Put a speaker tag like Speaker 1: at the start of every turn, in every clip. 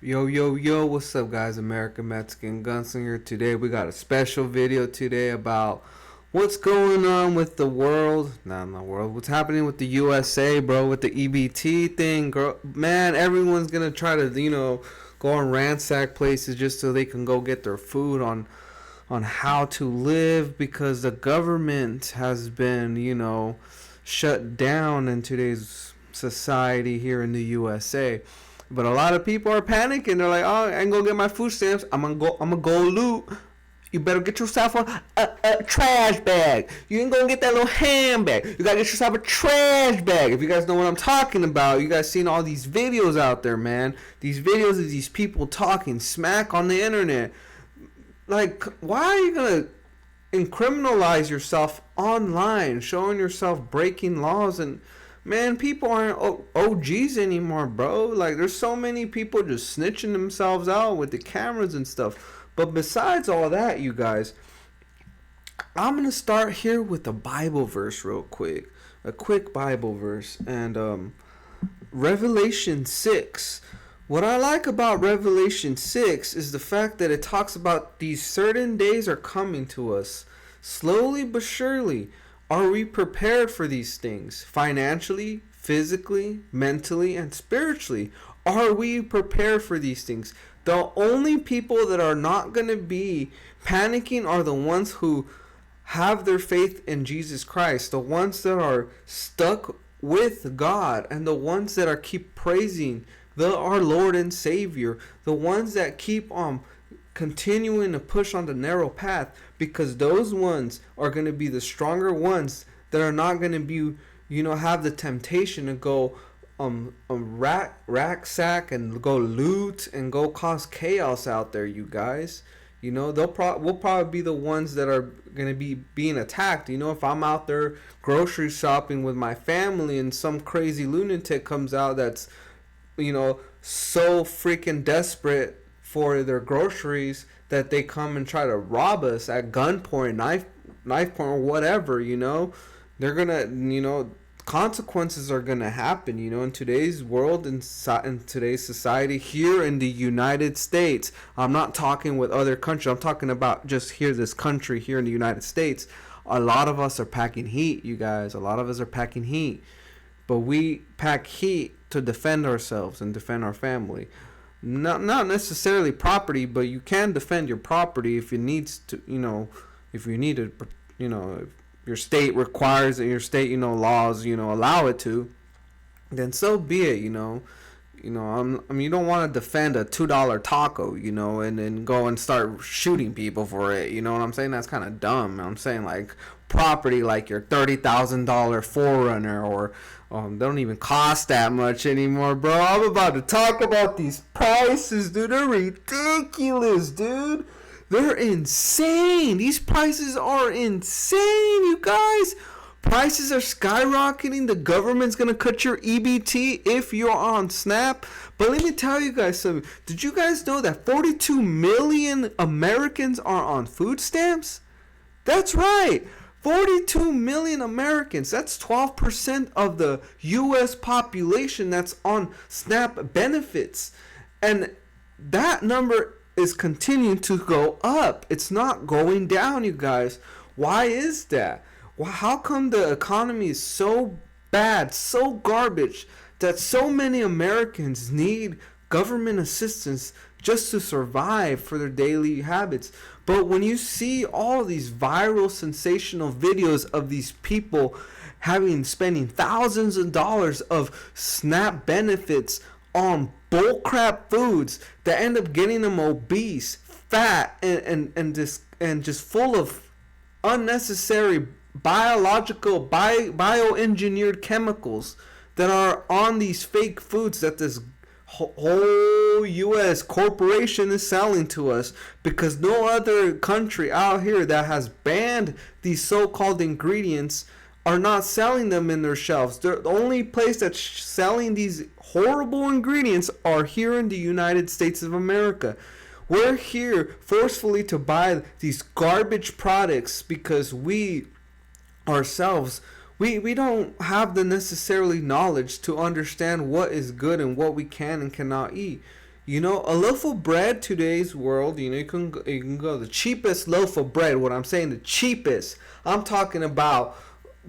Speaker 1: Yo, yo, yo, what's up, guys? American Mexican Gunslinger. Today, we got a special video today about what's going on with the world. Not the world. What's happening with the USA, bro, with the EBT thing, girl. Man, everyone's gonna try to, go and ransack places just so they can go get their food on how to live because the government has been, shut down in today's society here in the USA. But a lot of people are panicking. They're like, "Oh, I ain't gonna get my food stamps. I'm gonna go loot. You better get yourself a trash bag. You ain't gonna get that little handbag. You gotta get yourself a trash bag." If you guys know what I'm talking about, you guys seen all these videos out there, man. These videos of these people talking smack on the internet. Like, why are you gonna criminalize yourself online, showing yourself breaking laws? And man, people aren't OGs anymore, bro. Like, there's so many people just snitching themselves out with the cameras and stuff. But besides all that, you guys, I'm gonna start here with a Bible verse real quick, a quick Bible verse, and Revelation 6. What I like about Revelation 6 is the fact that it talks about these certain days are coming to us, slowly but surely. Are we prepared for these things? Financially, physically, mentally, and spiritually? Are we prepared for these things? The only people that are not going to be panicking are the ones who have their faith in Jesus Christ, the ones that are stuck with God, and the ones that are keep praising our Lord and Savior, the ones that keep on continuing to push on the narrow path, because those ones are going to be the stronger ones that are not going to be, have the temptation to go rack sack and go loot and go cause chaos out there, you guys. We'll probably be the ones that are going to be being attacked. If I'm out there grocery shopping with my family and some crazy lunatic comes out that's so freaking desperate for their groceries that they come and try to rob us at gunpoint, knife point, or whatever, they're gonna, consequences are gonna happen, in today's world and in today's society here in the United States. I'm not talking with other countries. I'm talking about just here, this country here in the United States. A lot of us are packing heat, you guys. A lot of us are packing heat, but we pack heat to defend ourselves and defend our family. Not necessarily property, but you can defend your property if it needs to, if you need it, if your state requires it, your state, laws, allow it to, then so be it, I mean, you don't want to defend a $2 taco, and then go and start shooting people for it. You know what I'm saying? That's kind of dumb. I'm saying, like, property like your $30,000 Forerunner, or they don't even cost that much anymore, bro. I'm about to talk about these prices, dude. They're ridiculous, dude. They're insane. These prices are insane, you guys. Prices are skyrocketing. The government's going to cut your EBT if you're on SNAP. But let me tell you guys something. Did you guys know that 42 million Americans are on food stamps? That's right. 42 million Americans. That's 12% of the U.S. population that's on SNAP benefits. And that number is continuing to go up. It's not going down, you guys. Why is that? How come the economy is so bad, so garbage, that so many Americans need government assistance just to survive for their daily habits? But when you see all these viral, sensational videos of these people spending thousands of dollars of SNAP benefits on bullcrap foods that end up getting them obese, fat, and just full of unnecessary bioengineered chemicals that are on these fake foods that this whole U.S. corporation is selling to us, because no other country out here that has banned these so-called ingredients are not selling them in their shelves. The only place that's selling these horrible ingredients are here in the United States of America. We're here forcefully to buy these garbage products because we ourselves, we don't have the necessarily knowledge to understand what is good and what we can and cannot eat. You know, a loaf of bread today's world, you know, you can go the cheapest loaf of bread. What I'm saying, the cheapest. I'm talking about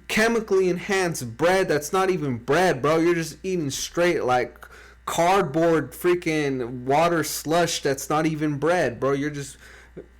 Speaker 1: chemically enhanced bread that's not even bread, bro. You're just eating straight like cardboard freaking water slush that's not even bread, bro. You're just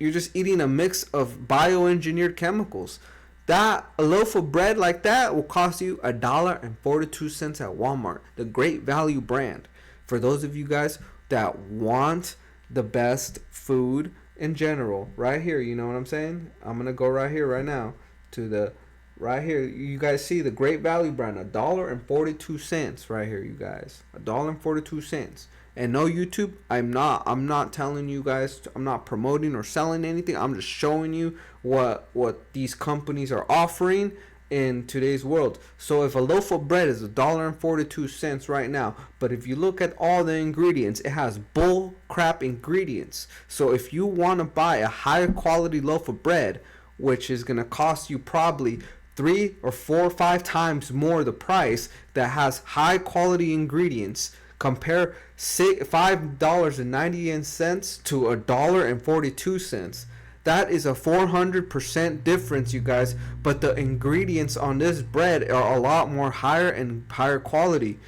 Speaker 1: eating a mix of bioengineered chemicals. That a loaf of bread like that will cost you $1.42 at Walmart, the Great Value brand. For those of you guys that want the best food in general, right here, you know what I'm saying? I'm gonna go right here, right now, to the right here. You guys see the Great Value brand, $1.42 right here, you guys, $1.42. And no, YouTube, I'm not telling you guys, I'm not promoting or selling anything. I'm just showing you what these companies are offering in today's world. So if a loaf of bread is $1.42 right now, but if you look at all the ingredients, it has bull crap ingredients. So if you want to buy a higher quality loaf of bread, which is going to cost you probably 3 or 4 or 5 times more the price, that has high quality ingredients, compare $5.98 to $1.42. That is a 400% difference, you guys. But the ingredients on this bread are a lot more higher and higher quality.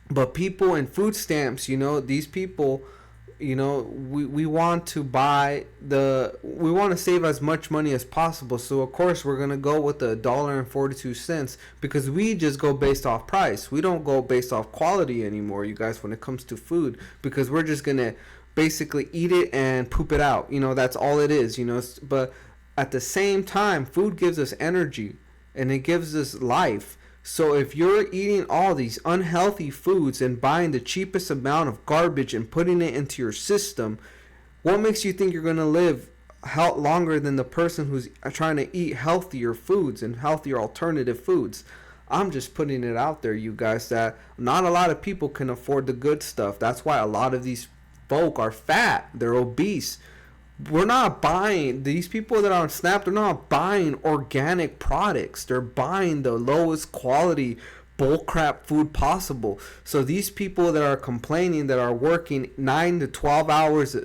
Speaker 1: But people in food stamps, you know, these people, you know, we want to we want to save as much money as possible. So of course we're gonna go with the $1.42 because we just go based off price. We don't go based off quality anymore, you guys, when it comes to food, because we're just gonna basically eat it and poop it out. You know, that's all it is, you know. But at the same time, food gives us energy and it gives us life. So if you're eating all these unhealthy foods and buying the cheapest amount of garbage and putting it into your system, what makes you think you're going to live longer than the person who's trying to eat healthier foods and healthier alternative foods? I'm just putting it out there, you guys, that not a lot of people can afford the good stuff. That's why a lot of these folk are fat. They're obese. We're not buying, these people that are on Snap, they're not buying organic products. They're buying the lowest quality bullcrap food possible. So these people that are complaining, that are working 9 to 12 hours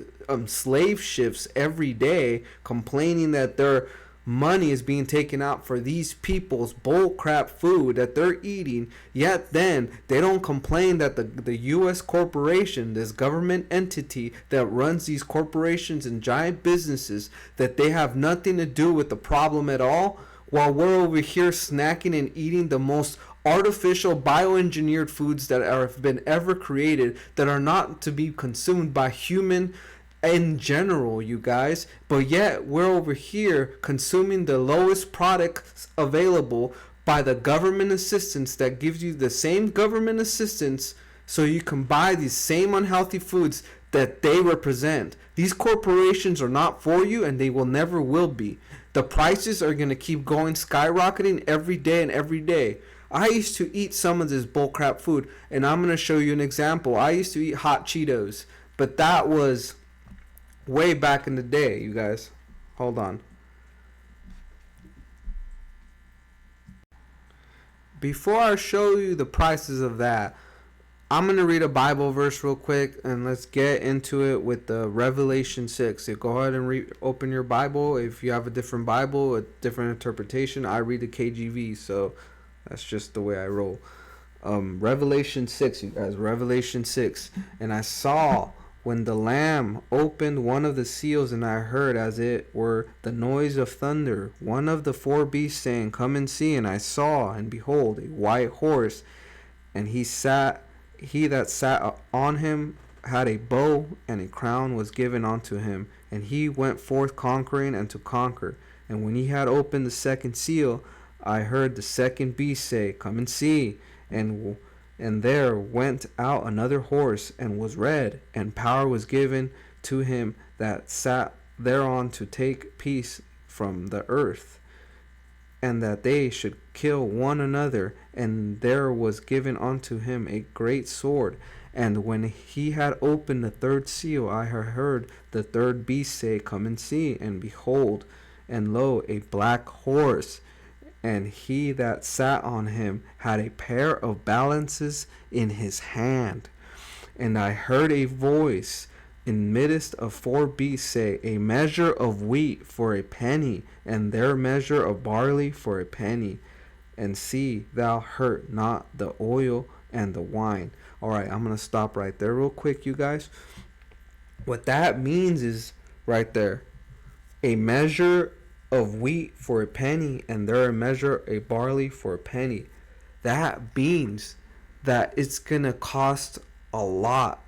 Speaker 1: slave shifts every day, complaining that their money is being taken out for these people's bullcrap food that they're eating, yet then they don't complain that the U.S. corporation, this government entity that runs these corporations and giant businesses, that they have nothing to do with the problem at all, while we're over here snacking and eating the most artificial bioengineered foods that have been ever created, that are not to be consumed by human in general, you guys. But yet we're over here consuming the lowest products available by the government assistance that gives you the same government assistance, so you can buy these same unhealthy foods that they represent. These corporations are not for you, and they will never will be. The prices are going to keep going skyrocketing every day and every day. I used to eat some of this bullcrap food, and I'm going to show you an example. I used to eat hot Cheetos, but that was way back in the day, you guys. Hold on. Before I show you the prices of that, I'm going to read a Bible verse real quick, and let's get into it with the Revelation 6. So go ahead and open your Bible. If you have a different Bible, a different interpretation, I read the KJV, so that's just the way I roll. Revelation 6, you guys. Revelation 6. And I saw when the Lamb opened one of the seals, and I heard as it were the noise of thunder, one of the four beasts saying, "Come and see." And I saw, and behold, a white horse, and he that sat on him had a bow, and a crown was given unto him, and he went forth conquering and to conquer. And when he had opened the second seal, I heard the second beast say, "Come and see." And there went out another horse, and was red, and power was given to him that sat thereon to take peace from the earth, and that they should kill one another. And there was given unto him a great sword. And when he had opened the third seal, I heard the third beast say, "Come and see." And behold, and lo, a black horse, and he that sat on him had a pair of balances in his hand. And I heard a voice in midst of 4 beasts say, a measure of wheat for a penny, and their measure of barley for a penny. And see, thou hurt not the oil and the wine. All right, I'm going to stop right there real quick, you guys. What that means is right there, a measure of wheat for a penny, and there a measure of barley for a penny. That means that it's going to cost a lot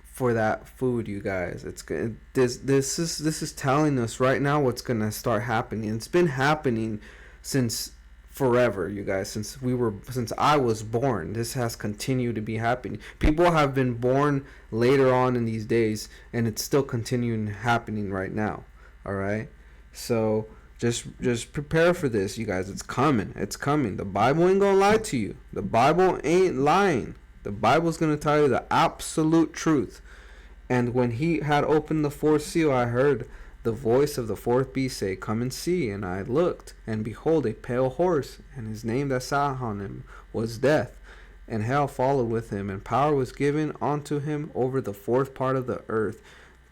Speaker 1: for that food, you guys. It's good. This is telling us right now what's gonna start happening. It's been happening since forever, you guys. Since I was born, this has continued to be happening. People have been born later on in these days, and it's still continuing happening right now. All right, so just prepare for this, you guys. It's coming. It's coming. The Bible ain't gonna lie to you. The Bible ain't lying. The Bible's gonna tell you the absolute truth. And when he had opened the fourth seal, I heard the voice of the fourth beast say, come and see. And I looked, and behold, a pale horse, and his name that sat on him was Death. And hell followed with him, and power was given unto him over the fourth part of the earth,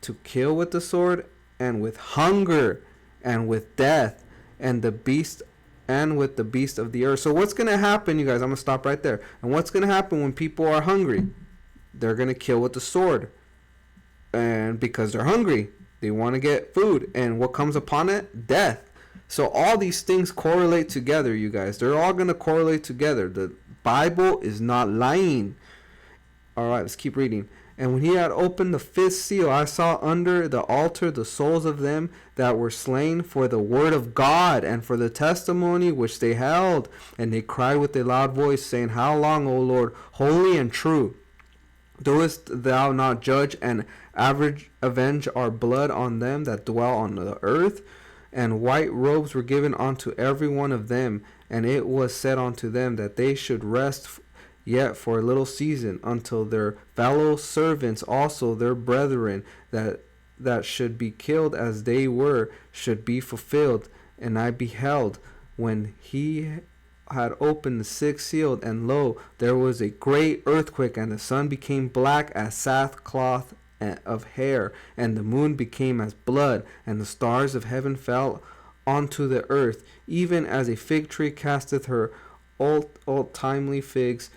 Speaker 1: to kill with the sword, and with hunger, and with death, and the beast, and with the beast of the earth. So what's going to happen, you guys? I'm going to stop right there. And what's going to happen when people are hungry? They're going to kill with the sword. And because they're hungry, they want to get food. And what comes upon it? Death. So all these things correlate together, you guys. They're all going to correlate together. The Bible is not lying. All right, let's keep reading. And when he had opened the fifth seal, I saw under the altar the souls of them that were slain for the word of God and for the testimony which they held. And they cried with a loud voice, saying, how long, O Lord, holy and true, doest thou not judge and avenge our blood on them that dwell on the earth? And white robes were given unto every one of them, and it was said unto them that they should rest yet for a little season, until their fellow servants also, their brethren that should be killed as they were, should be fulfilled. And I beheld when he had opened the sixth seal, and lo, there was a great earthquake, and the sun became black as sackcloth of hair, and the moon became as blood, and the stars of heaven fell onto the earth, even as a fig tree casteth her old timely figs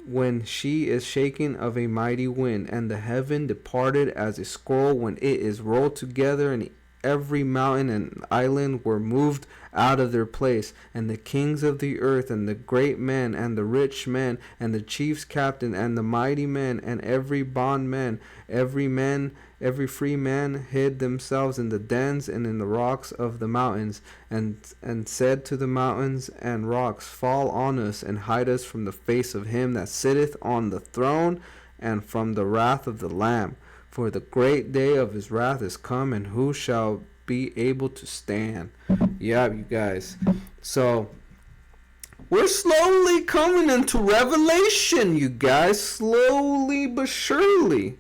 Speaker 1: when she is shaken of a mighty wind. And the heaven departed as a scroll when it is rolled together, and every mountain and island were moved out of their place. And the kings of the earth, and the great men, and the rich men, and the chiefs captain, and the mighty men, and every bondman, every free man hid themselves in the dens and in the rocks of the mountains, and said to the mountains and rocks, fall on us, and hide us from the face of him that sitteth on the throne, and from the wrath of the Lamb. For the great day of his wrath is come, and who shall be able to stand? Yeah, you guys. So we're slowly coming into Revelation, you guys. Slowly but surely.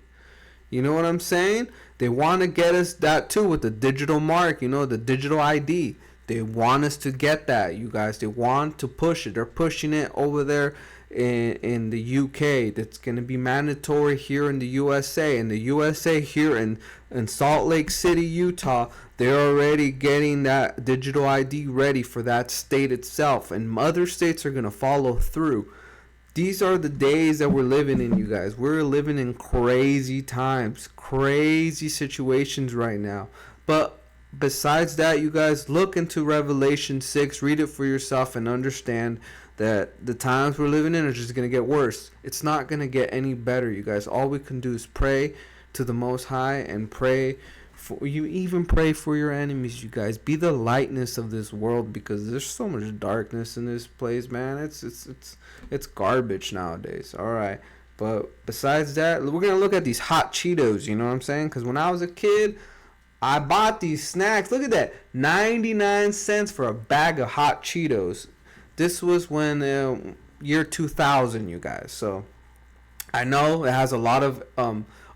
Speaker 1: You know what I'm saying? They want to get us that too with the digital mark, you know, the digital ID. They want us to get that, you guys. They want to push it. They're pushing it over there in the UK. That's going to be mandatory here in the USA. In the USA here in Salt Lake City, Utah, they're already getting that digital ID ready for that state itself. And other states are going to follow through. These are the days that we're living in, you guys. We're living in crazy times, crazy situations right now. But besides that, you guys, look into Revelation 6, read it for yourself, and understand that the times we're living in are just going to get worse. It's not going to get any better, you guys. All we can do is pray to the Most High and pray for you. Even pray for your enemies, you guys. Be the lightness of this world, because there's so much darkness in this place, man. It's garbage nowadays. All right. But besides that, we're going to look at these hot Cheetos, you know what I'm saying? Because when I was a kid, I bought these snacks. Look at that. 99 cents for a bag of hot Cheetos. This was when year 2000, you guys. So I know it has a lot of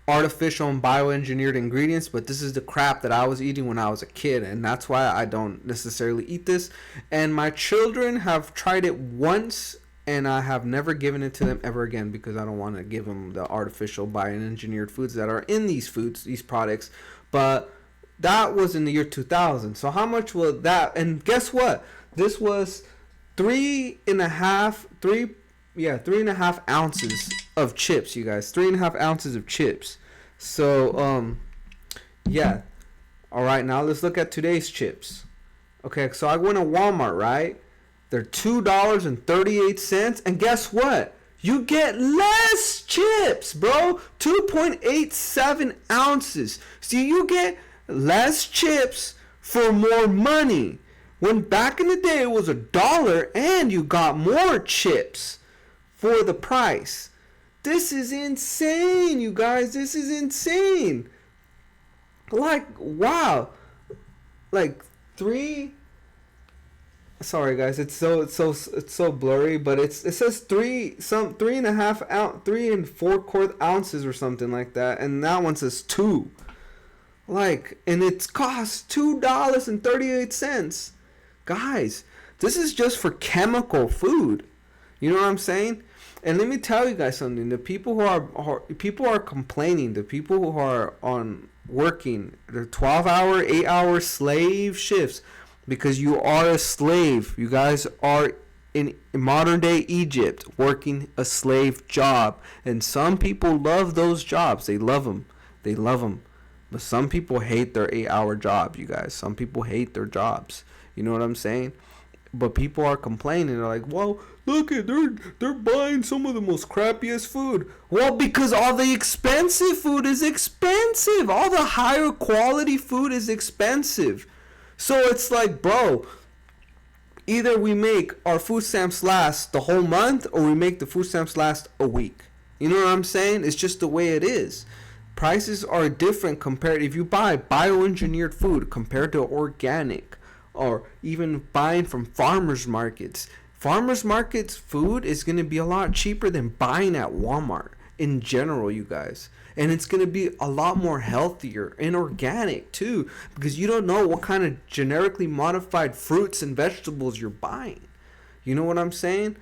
Speaker 1: artificial and bioengineered ingredients, but this is the crap that I was eating when I was a kid, and that's why I don't necessarily eat this. And my children have tried it once and I have never given it to them ever again because I don't want to give them the artificial bioengineered foods that are in these foods, these products. But that was in the year 2000. So how much will that? And guess what? This was 3.5 ounces of chips, you guys. 3.5 ounces of chips. So yeah. All right, now let's look at today's chips. Okay, so I went to Walmart, right? They're $2.38, and guess what? You get less chips, bro. 2.87 ounces. See, you get less chips for more money. When back in the day it was $1 and you got more chips for the price. This is insane, you guys. This is insane. Like, wow. Like sorry guys, it's so blurry, but it says 3.4 ounces or something like that, and that one says 2. Like, and it costs $2.38. Guys, this is just for chemical food. You know what I'm saying? And let me tell you guys something. The people who are complaining, the people who are on working the 12-hour, 8-hour slave shifts, because you are a slave. You guys are in modern day Egypt working a slave job, and some people love those jobs. They love them. But some people hate their 8-hour job, you guys. Some people hate their jobs. You know what I'm saying? But people are complaining. They're like, well, look at they're buying some of the most crappiest food. Well, because all the expensive food is expensive. All the higher quality food is expensive. So it's like, bro, either we make our food stamps last the whole month or we make the food stamps last a week. You know what I'm saying? It's just the way it is. Prices are different compared if you buy bioengineered food compared to organic, or even buying from farmers markets. Farmers markets food is going to be a lot cheaper than buying at Walmart in general, you guys. And it's going to be a lot more healthier and organic too, because you don't know what kind of genetically modified fruits and vegetables you're buying. You know what I'm saying?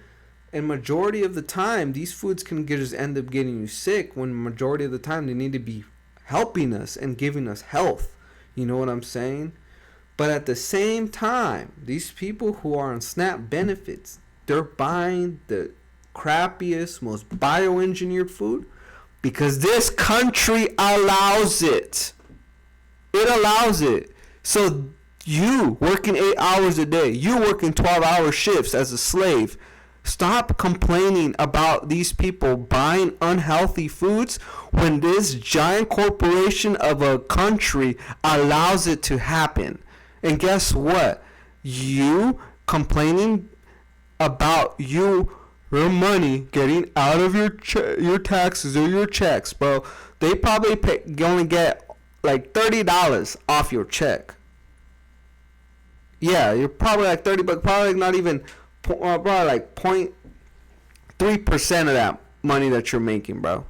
Speaker 1: And majority of the time, these foods can just end up getting you sick, when majority of the time they need to be helping us and giving us health. You know what I'm saying? But at the same time, these people who are on SNAP benefits, they're buying the crappiest, most bioengineered food because this country allows it. It allows it. So you working 8 hours a day, you working 12-hour shifts as a slave, stop complaining about these people buying unhealthy foods when this giant corporation of a country allows it to happen. And guess what? You complaining about your money getting out of your taxes or your checks, bro. They probably only get like $30 off your check. Yeah, you're probably like $30, probably not even, probably like 0.3% of that money that you're making, bro.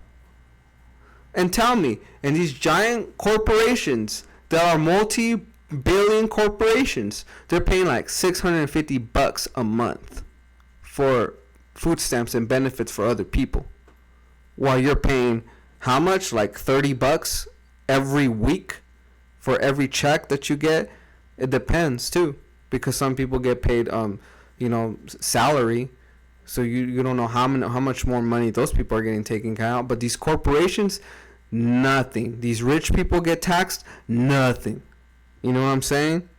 Speaker 1: And tell me, and these giant corporations that are multi-billion corporations, they're paying like $650 a month for food stamps and benefits for other people, while you're paying how much? Like $30 every week for every check that you get. It depends too, because some people get paid salary, so you don't know how much more money those people are getting taken out. But these corporations, nothing. These rich people get taxed, nothing. You know what I'm saying?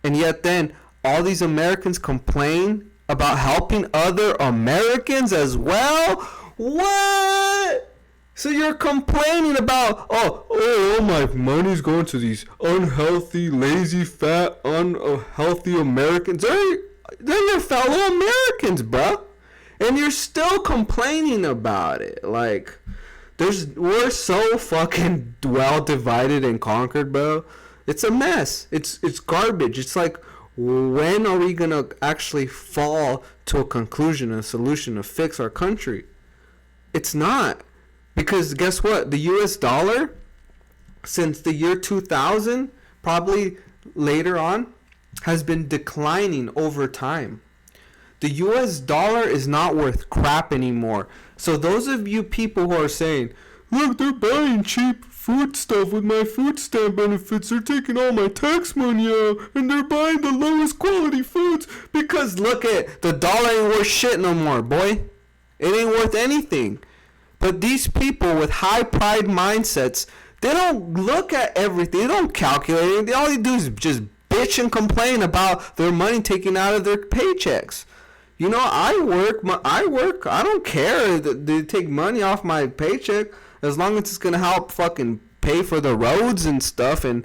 Speaker 1: And yet then all these Americans complain about helping other Americans as well? What? So you're complaining about, oh, my money's going to these unhealthy, lazy, fat, unhealthy Americans. They're your fellow Americans, bro. And you're still complaining about it. Like, we're so fucking well divided and conquered, bro. It's a mess. It's garbage. It's like, when are we going to actually fall to a conclusion, a solution to fix our country? It's not. Because guess what? The US dollar, since the year 2000, probably later on, has been declining over time. The US dollar is not worth crap anymore. So those of you people who are saying, look, they're buying cheap food stuff with my food stamp benefits. They're taking all my tax money out and they're buying the lowest quality foods because look at the dollar ain't worth shit no more, boy. It ain't worth anything. But these people with high pride mindsets, they don't look at everything. They don't calculate it. All they do is just bitch and complain about their money taken out of their paychecks. You know, I work. I don't care that they take money off my paycheck as long as it's gonna help fucking pay for the roads and stuff and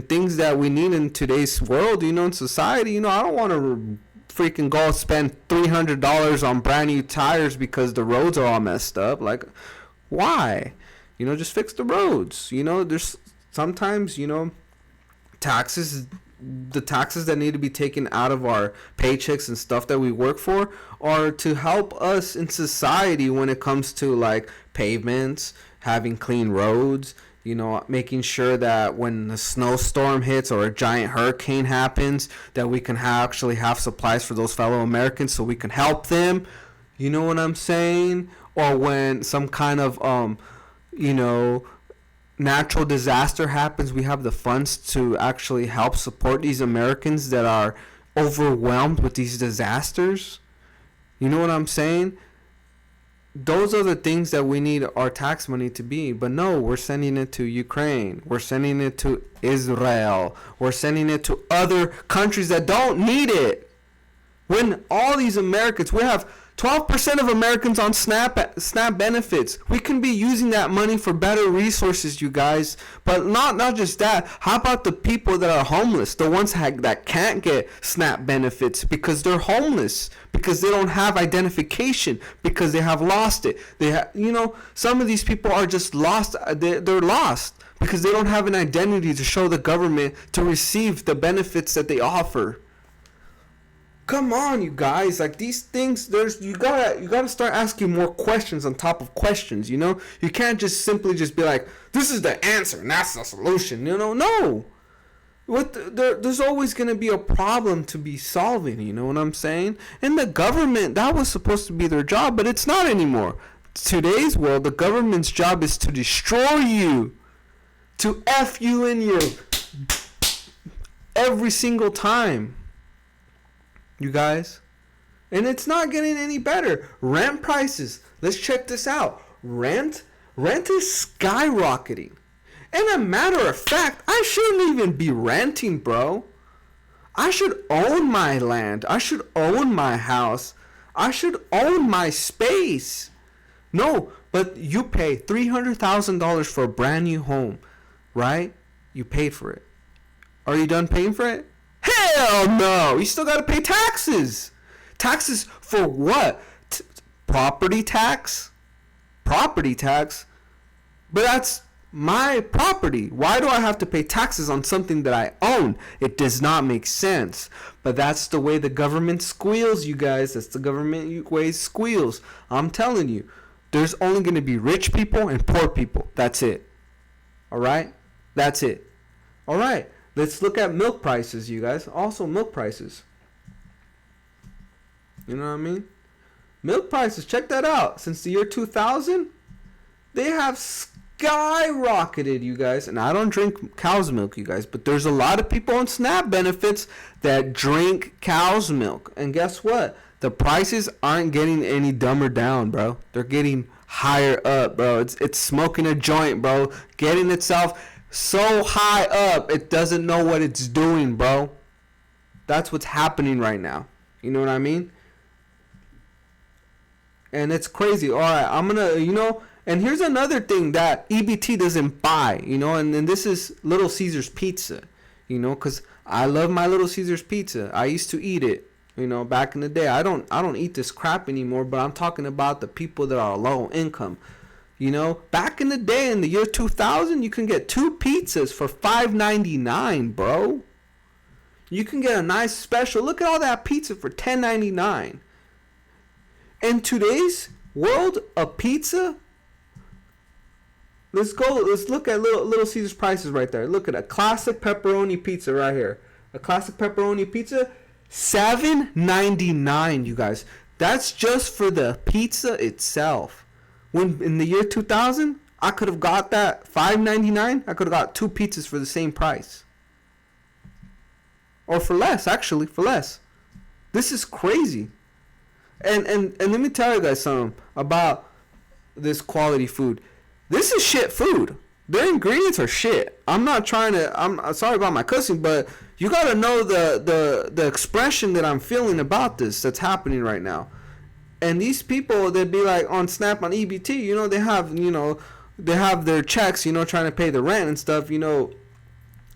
Speaker 1: things that we need in today's world. You know, in society. You know, I don't want to freaking go spend $300 on brand new tires because the roads are all messed up. Like, why? You know, just fix the roads. You know, there's sometimes, you know, the taxes that need to be taken out of our paychecks and stuff that we work for are to help us in society when it comes to like pavements, having clean roads, you know, making sure that when a snowstorm hits or a giant hurricane happens, that we can actually have supplies for those fellow Americans so we can help them. You know what I'm saying? Or when some kind of, you know, natural disaster happens, we have the funds to actually help support these Americans that are overwhelmed with these disasters. You know what I'm saying? Those are the things that we need our tax money to be. But no, we're sending it to Ukraine. We're sending it to Israel. We're sending it to other countries that don't need it. When all these Americans, we have 12% of Americans on SNAP benefits. We can be using that money for better resources, you guys. But not just that. How about the people that are homeless? The ones that can't get SNAP benefits because they're homeless, because they don't have identification, because they have lost it. You know, some of these people are just lost. They're lost because they don't have an identity to show the government to receive the benefits that they offer. Come on, you guys! Like these things, you gotta start asking more questions on top of questions. You know, you can't just simply just be like, "This is the answer and that's the solution." You know, no. There's always gonna be a problem to be solving. You know what I'm saying? And the government, that was supposed to be their job, but it's not anymore. Today's world, the government's job is to destroy you, to F you in your every single time. You guys, and it's not getting any better. Rent prices, let's check this out. Rent is skyrocketing, and a matter of fact, I shouldn't even be renting, bro. I should own my land. I should own my house. I should own my space. No, but you pay $300,000 for a brand new home, right? You paid for it. Are you done paying for it? Hell no! You still gotta pay taxes. Taxes for what? Property tax? Property tax? But that's my property. Why do I have to pay taxes on something that I own? It does not make sense. But that's the way the government squeals, you guys. That's the government way it squeals. I'm telling you, there's only gonna be rich people and poor people. That's it. Alright? That's it. Alright. Let's look at milk prices, you guys. Also, milk prices. You know what I mean? Milk prices, check that out. Since the year 2000, they have skyrocketed, you guys. And I don't drink cow's milk, you guys. But there's a lot of people on SNAP benefits that drink cow's milk. And guess what? The prices aren't getting any dumber down, bro. They're getting higher up, bro. It's smoking a joint, bro. Getting itself so high up, it doesn't know what it's doing, bro. That's what's happening right now. You know what I mean? And it's crazy. All right, I'm gonna, you know, and here's another thing that EBT doesn't buy, you know, and this is Little Caesars Pizza, you know, because I love my Little Caesars Pizza. I used to eat it, you know, back in the day. I don't eat this crap anymore, but I'm talking about the people that are low income. You know, back in the day, in the year 2000, you can get 2 pizzas for $5.99, bro. You can get a nice special. Look at all that pizza for $10.99. In today's world, a pizza. Let's look at Little Caesars prices right there. Look at a classic pepperoni pizza right here. A classic pepperoni pizza, $7.99, you guys. That's just for the pizza itself. When in the year 2000, I could have got that $5.99. I could have got 2 pizzas for the same price. Or for less, actually, for less. This is crazy. And let me tell you guys something about this quality food. This is shit food. Their ingredients are shit. I'm sorry about my cussing, but you gotta know the expression that I'm feeling about this that's happening right now. And these people, they'd be like on Snap, on EBT, they have their checks, trying to pay the rent and stuff,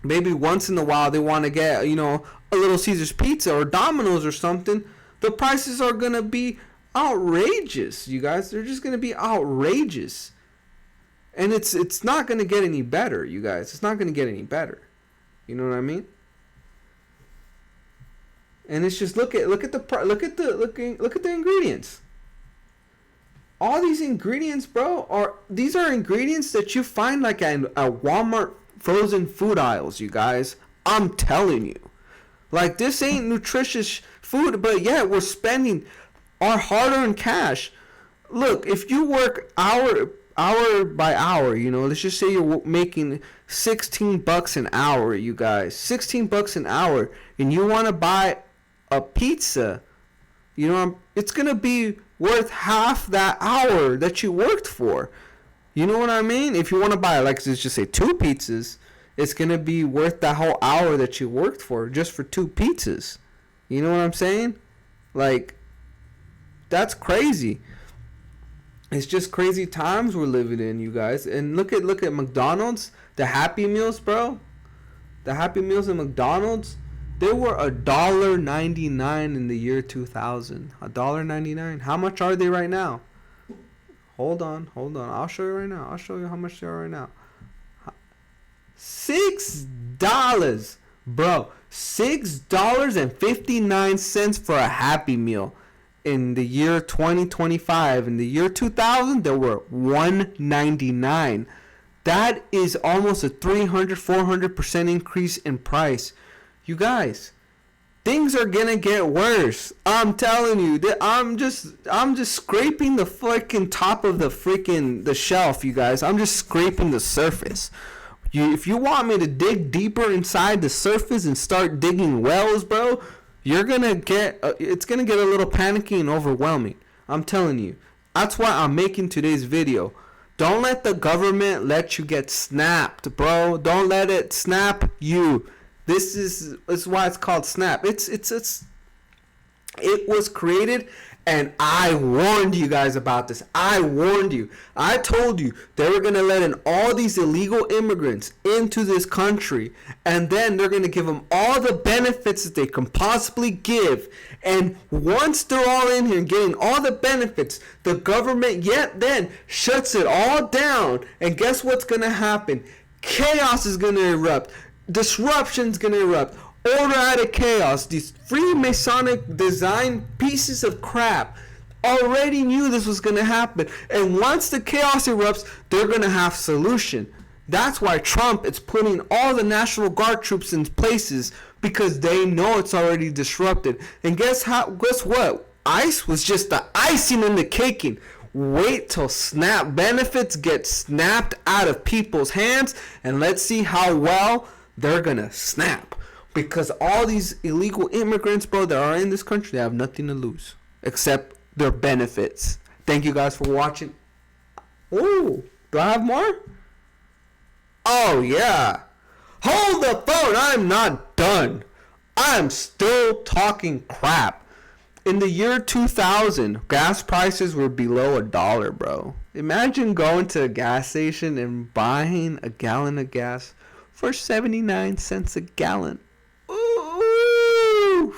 Speaker 1: maybe once in a while they want to get, a Little Caesars pizza or Domino's or something. The prices are gonna be outrageous, you guys. They're just gonna be outrageous. And it's not gonna get any better, you guys. It's not gonna get any better. You know what I mean? And it's just look at the ingredients. All these ingredients, bro, these are ingredients that you find like at Walmart frozen food aisles, you guys. I'm telling you. Like, this ain't nutritious food, but yet we're spending our hard-earned cash. Look, if you work hour by hour, let's just say you're making $16 an hour, you guys. $16 an hour, and you want to buy a pizza, it's going to be worth half that hour that you worked for. You know what I mean? If you want to buy, like, let's just say 2 pizzas, it's going to be worth that whole hour that you worked for just for 2 pizzas. You know what I'm saying? Like, that's crazy. It's just crazy times we're living in, you guys. And look at McDonald's, the Happy Meals, bro. The Happy Meals at McDonald's, they were $1.99 in the year 2000. $1.99. How much are they right now? Hold on. I'll show you right now. I'll show you how much they are right now. $6, bro. $6.59 for a Happy Meal in the year 2025. In the year 2000, there were $1.99. That is almost a 300-400% increase in price. You guys, things are gonna get worse. I'm telling you. I'm just scraping the freaking top of the shelf, you guys. I'm just scraping the surface. If you want me to dig deeper inside the surface and start digging wells, bro, you're gonna get it's gonna get a little panicky and overwhelming. I'm telling you. That's why I'm making today's video. Don't let the government let you get snapped, bro. Don't let it snap you. This is why it's called Snap. It was created, and I warned you guys about this. I warned you. I told you they were going to let in all these illegal immigrants into this country, and then they're going to give them all the benefits that they can possibly give. And once they're all in here and getting all the benefits, the government yet then shuts it all down. And guess what's going to happen? Chaos is going to erupt. Disruption's gonna erupt. Order out of chaos. These Freemasonic design pieces of crap already knew this was gonna happen. And once the chaos erupts, they're gonna have solution. That's why Trump is putting all the National Guard troops in places, because they know it's already disrupted. And guess what? ICE was just the icing in the caking. Wait till SNAP benefits get snapped out of people's hands, and let's see how well they're gonna snap. Because all these illegal immigrants, bro, that are in this country, they have nothing to lose except their benefits. Thank you guys for watching. Oh, do I have more? Oh, yeah. Hold the phone. I'm not done. I'm still talking crap. In the year 2000, gas prices were below $1, bro. Imagine going to a gas station and buying a gallon of gas for 79 cents a gallon. Ooh.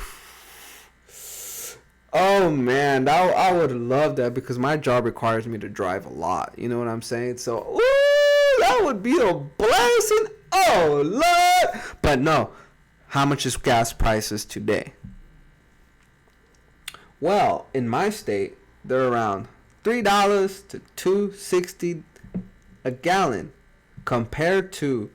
Speaker 1: Oh man, I would love that, because my job requires me to drive a lot. You know what I'm saying? So, ooh, that would be a blessing. Oh Lord. But no, how much is gas prices today? Well, in my state, they're around $3 to $2.60 a gallon, compared to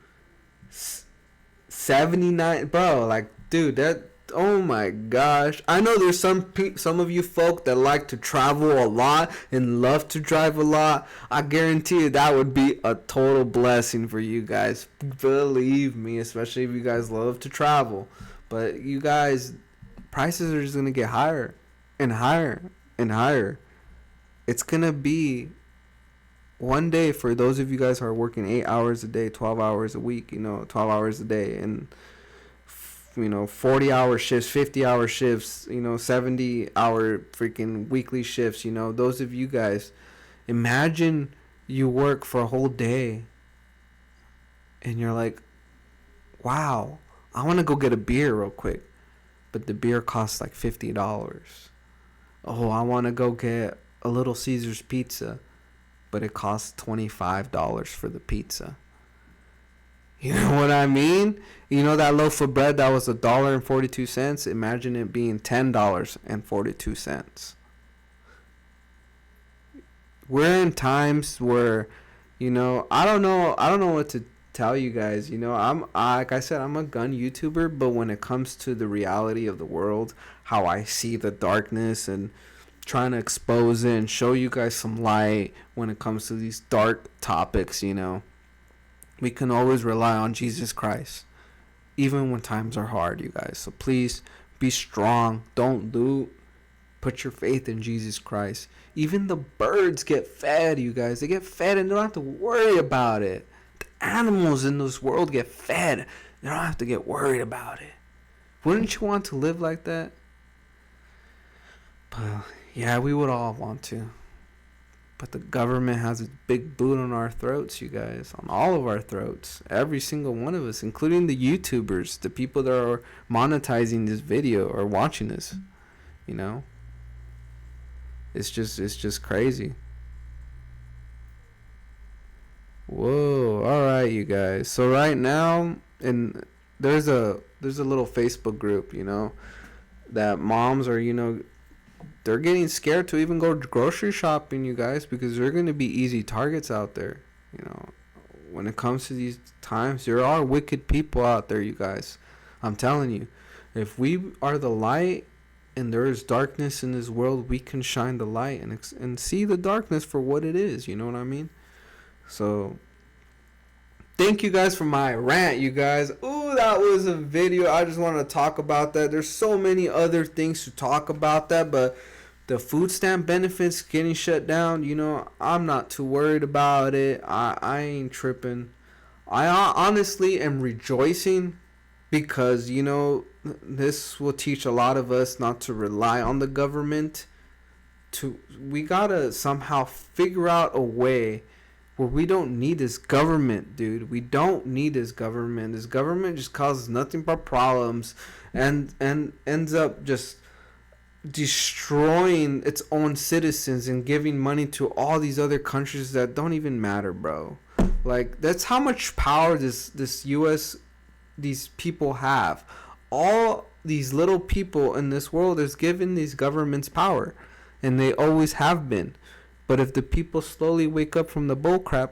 Speaker 1: 79, bro. Like, dude, that Oh my gosh. I know there's some of you folk that like to travel a lot and love to drive a lot. I guarantee you that would be a total blessing for you guys. Believe me, especially if you guys love to travel. But you guys, prices are just going to get higher and higher and higher. It's going to be one day for those of you guys who are working 8 hours a day, 12 hours a week, 12 hours a day, and 40-hour shifts, 50-hour shifts, 70-hour freaking weekly shifts. Those of you guys, imagine you work for a whole day and you're like, wow, I want to go get a beer real quick, but the beer costs like $50. Oh, I want to go get a Little Caesars pizza, but it costs $25 for the pizza. You know what I mean? That loaf of bread that was $1.42. Imagine it being $10.42. We're in times where, I don't know what to tell you guys. Like I said, I'm a gun YouTuber, but when it comes to the reality of the world, how I see the darkness and trying to expose it and show you guys some light when it comes to these dark topics, we can always rely on Jesus Christ, even when times are hard, you guys. So please be strong. Don't loot. Put your faith in Jesus Christ. Even the birds get fed, you guys. They get fed and they don't have to worry about it. The animals in this world get fed. They don't have to get worried about it. Wouldn't you want to live like that? But yeah, we would all want to. But the government has a big boot on our throats, you guys. On all of our throats. Every single one of us, including the YouTubers, the people that are monetizing this video or watching this. It's just crazy. Whoa. Alright, you guys. So right now, there's a little Facebook group, that moms are, they're getting scared to even go grocery shopping, you guys, because they're going to be easy targets out there. When it comes to these times, there are wicked people out there, you guys. I'm telling you, if we are the light and there is darkness in this world, we can shine the light and see the darkness for what it is. You know what I mean? So thank you guys for my rant, you guys. Ooh, that was a video. I just want to talk about that. There's so many other things to talk about that, but the food stamp benefits getting shut down, I'm not too worried about it. I ain't tripping. I honestly am rejoicing because, this will teach a lot of us not to rely on the government. We gotta somehow figure out a way where we don't need this government, dude. We don't need this government. This government just causes nothing but problems and ends up just destroying its own citizens and giving money to all these other countries that don't even matter, bro. Like, that's how much power this US, these people have. All these little people in this world is giving these governments power, and they always have been. But if the people slowly wake up from the bullcrap,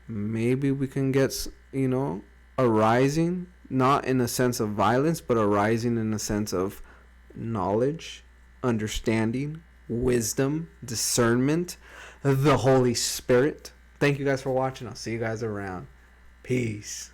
Speaker 1: maybe we can get, a rising, not in a sense of violence, but a rising in a sense of knowledge, understanding, wisdom, discernment, the Holy Spirit. Thank you guys for watching. I'll see you guys around. Peace.